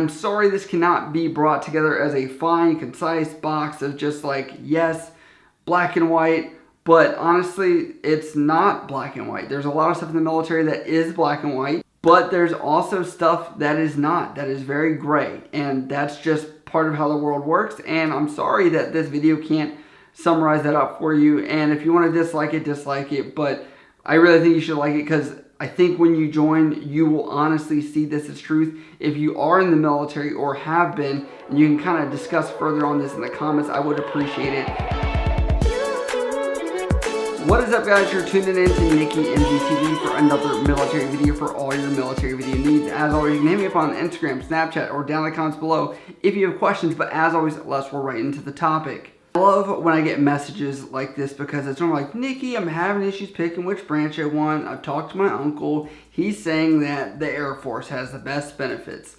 I'm sorry this cannot be brought together as a fine, concise box of just like, yes, black and white, but honestly, it's not black and white. There's a lot of stuff in the military that is black and white, but there's also stuff that is not, that is very gray, and that's just part of how the world works, and I'm sorry that this video can't summarize that up for you, and if you want to dislike it, but I really think you should like it because I think when you join, you will honestly see this as truth. If you are in the military or have been, and you can kind of discuss further on this in the comments, I would appreciate it. What is up, guys? You're tuning in to Nikki MGTV for another military video for all your military video needs. As always, you can hit me up on Instagram, Snapchat, or down in the comments below if you have questions, but as always, let's roll right into the topic. I love when I get messages like this because it's normally like, Nikki, I'm having issues picking which branch I want. I've talked to my uncle. He's saying that the Air Force has the best benefits.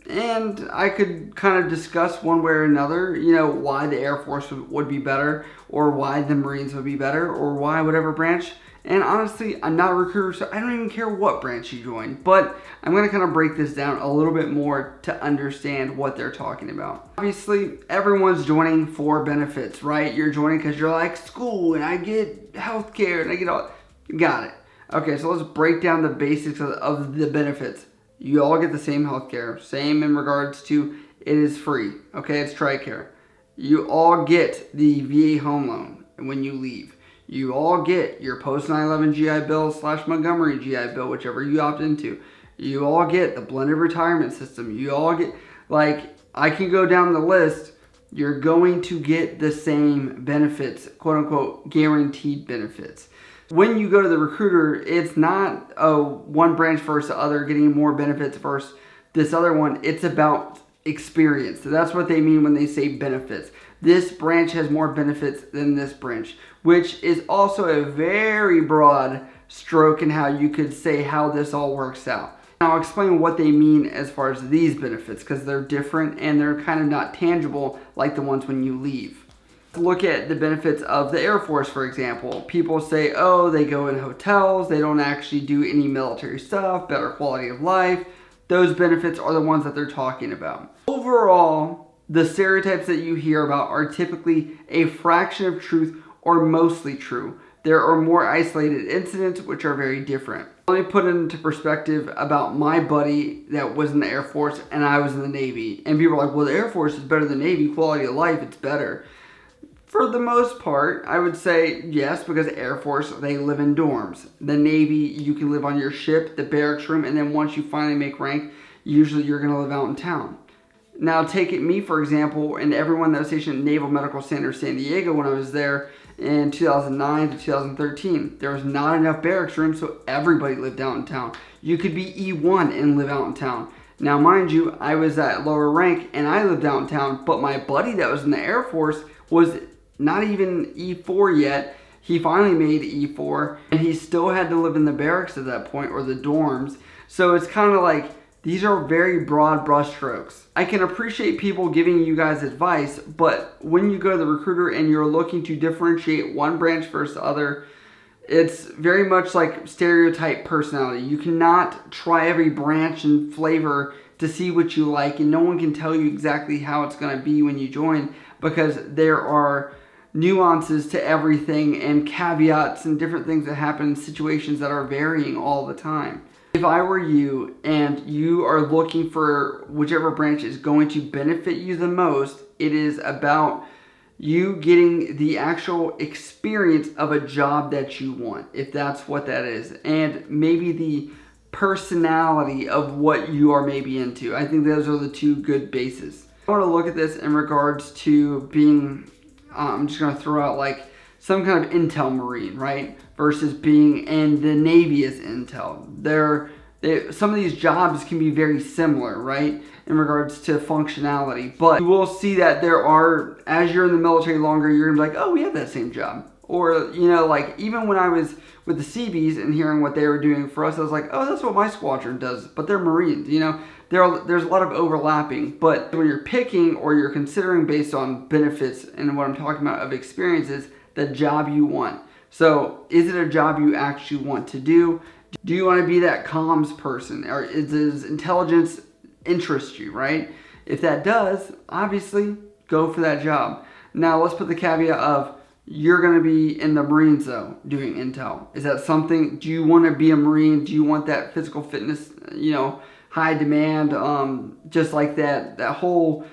And I could kind of discuss one way or another, you know, why the Air Force would be better, or why the Marines would be better, or why whatever branch. And honestly, I'm not a recruiter, so I don't even care what branch you join. But I'm going to kind of break this down a little bit more to understand what they're talking about. Obviously, everyone's joining for benefits, right? You're joining because you're like, school, and I get health care, and I get all... Got it. Okay, so let's break down the basics of the benefits. You all get the same health care. Same in regards to it is free. Okay, it's TRICARE. You all get the VA home loan when you leave. You all get your post 9/11 GI Bill / Montgomery GI Bill, whichever you opt into. You all get the blended retirement system. You all get, like, I can go down the list. You're going to get the same benefits, quote unquote, guaranteed benefits. When you go to the recruiter, it's not one branch versus the other getting more benefits versus this other one. It's about experience. So that's what they mean when they say benefits. This branch has more benefits than this branch, which is also a very broad stroke in how you could say how this all works out. Now I'll explain what they mean as far as these benefits because they're different and they're kind of not tangible like the ones when you leave. Look at the benefits of the Air Force, for example. People say, oh, they go in hotels, they don't actually do any military stuff, better quality of life. Those benefits are the ones that they're talking about. Overall, the stereotypes that you hear about are typically a fraction of truth or mostly true. There are more isolated incidents which are very different. Let me put it into perspective about my buddy that was in the Air Force and I was in the Navy. And people are like, well, the Air Force is better than the Navy, quality of life, it's better. For the most part, I would say yes, because the Air Force, they live in dorms. The Navy, you can live on your ship, the barracks room, and then once you finally make rank, usually you're going to live out in town. Now, take it me, for example, and everyone that was stationed at Naval Medical Center San Diego when I was there in 2009 to 2013. There was not enough barracks rooms, so everybody lived out in town. You could be E1 and live out in town. Now, mind you, I was at lower rank, and I lived out in town, but my buddy that was in the Air Force was not even E4 yet. He finally made E4 and he still had to live in the barracks at that point, or the dorms. So it's kind of like, these are very broad brushstrokes. I can appreciate people giving you guys advice, but when you go to the recruiter and you're looking to differentiate one branch versus the other, it's very much like stereotype personality. You cannot try every branch and flavor to see what you like, and no one can tell you exactly how it's going to be when you join, because there are nuances to everything and caveats and different things that happen in situations that are varying all the time. If I were you and you are looking for whichever branch is going to benefit you the most, it is about you getting the actual experience of a job that you want, if that's what that is, and maybe the personality of what you are maybe into. I think those are the two good bases. I want to look at this in regards to being, I'm just going to throw out like some kind of intel marine, right? Versus being in the Navy as intel. Some of these jobs can be very similar, right? In regards to functionality. But you will see that there are, as you're in the military longer, you're going to be like, oh, we have that same job. Or, you know, like even when I was with the Seabees and hearing what they were doing for us, I was like, oh, that's what my squadron does. But they're Marines, you know. There's a lot of overlapping, but when you're picking or you're considering based on benefits and what I'm talking about of experiences, the job you want. So is it a job you actually want to do? Do you want to be that comms person? Or is intelligence interest you, right? If that does, obviously go for that job. Now let's put the caveat of you're going to be in the Marines though, doing intel. Is that something, do you want to be a Marine? Do you want that physical fitness, high demand, just like that whole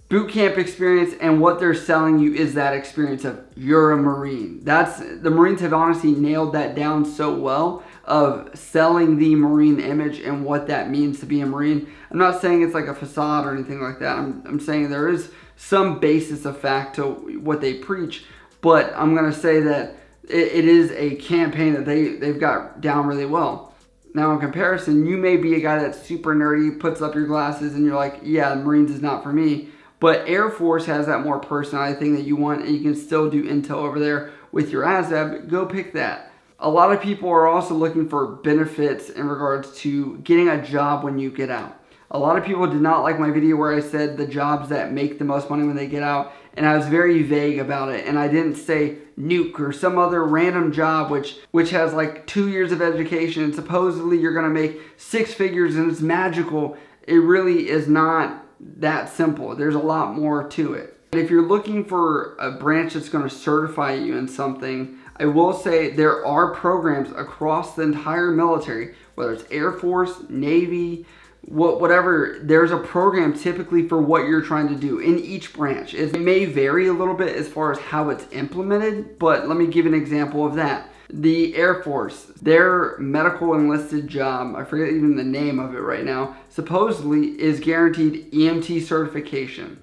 boot camp experience, and what they're selling you is that experience of you're a Marine. The Marines have honestly nailed that down so well of selling the Marine image and what that means to be a Marine. I'm not saying it's like a facade or anything like that. I'm saying there is some basis of fact to what they preach, but I'm going to say that it is a campaign that they've got down really well. Now, in comparison, you may be a guy that's super nerdy, puts up your glasses, and you're like, yeah, Marines is not for me. But Air Force has that more personality thing that you want, and you can still do intel over there with your ASVAB. Go pick that. A lot of people are also looking for benefits in regards to getting a job when you get out. A lot of people did not like my video where I said the jobs that make the most money when they get out, and I was very vague about it, and I didn't say nuke or some other random job which has like 2 years of education and supposedly you're going to make 6 figures and it's magical. It really is not that simple. There's a lot more to it. And if you're looking for a branch that's going to certify you in something, I will say there are programs across the entire military, whether it's Air Force, Navy, whatever, there's a program typically for what you're trying to do in each branch. It may vary a little bit as far as how it's implemented, but let me give an example of that. The Air Force, their medical enlisted job, I forget even the name of it right now, supposedly is guaranteed EMT certification.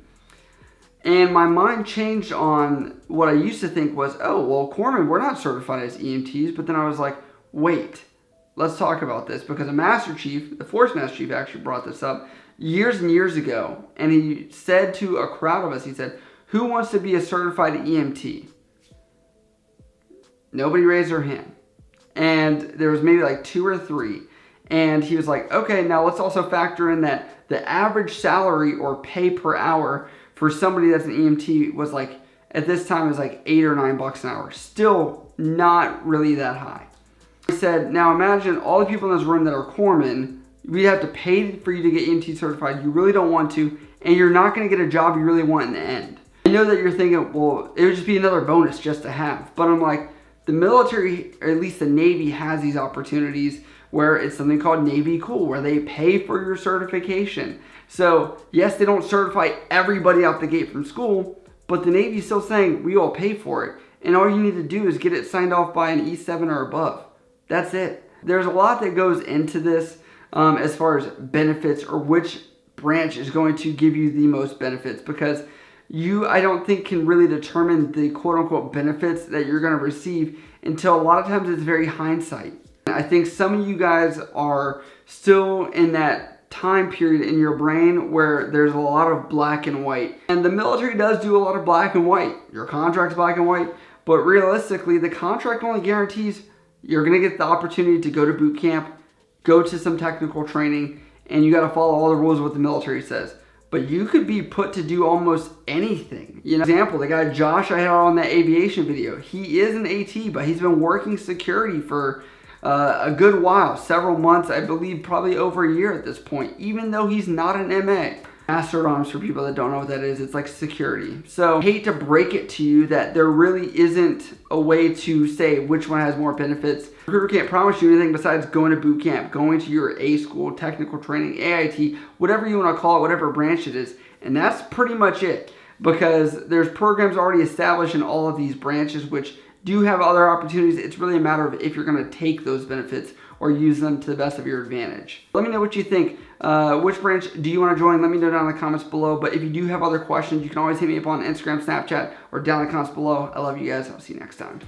And my mind changed on what I used to think was, oh, well, corpsmen, we're not certified as EMTs, but then I was like, wait, let's talk about this, because a Master Chief, the Force Master Chief actually brought this up years and years ago, and he said to a crowd of us, he said, who wants to be a certified EMT? Nobody raised their hand. And there was maybe like 2 or 3. And he was like, okay, now let's also factor in that the average salary or pay per hour for somebody that's an EMT was like, at this time, it was like $8 or $9 an hour. Still not really that high. He said, now imagine all the people in this room that are corpsmen, we have to pay for you to get EMT certified. You really don't want to, and you're not going to get a job you really want in the end. I know that you're thinking, well, it would just be another bonus just to have. But I'm like, the military, or at least the Navy, has these opportunities where it's something called Navy Cool, where they pay for your certification. So, yes, they don't certify everybody out the gate from school, but the Navy's still saying, we all pay for it. And all you need to do is get it signed off by an E7 or above. That's it. There's a lot that goes into this as far as benefits or which branch is going to give you the most benefits, because you, I don't think, can really determine the quote-unquote benefits that you're going to receive until a lot of times it's very hindsight. I think some of you guys are still in that time period in your brain where there's a lot of black and white. And the military does do a lot of black and white. Your contract's black and white, but realistically, the contract only guarantees you're going to get the opportunity to go to boot camp, go to some technical training, and you got to follow all the rules of what the military says. But you could be put to do almost anything. You know, example, the guy Josh I had on that aviation video, he is an AT, but he's been working security for a good while, several months, I believe probably over a year at this point, even though he's not an MA. Master Arms, for people that don't know what that is, it's like security. So I hate to break it to you that there really isn't a way to say which one has more benefits. Recruiter can't promise you anything besides going to boot camp, going to your A school, technical training, AIT, whatever you want to call it, whatever branch it is. And that's pretty much it, because there's programs already established in all of these branches which do have other opportunities. It's really a matter of if you're going to take those benefits or use them to the best of your advantage. Let me know what you think. Which branch do you want to join? Let me know down in the comments below. But if you do have other questions, you can always hit me up on Instagram, Snapchat, or down in the comments below. I love you guys. I'll see you next time.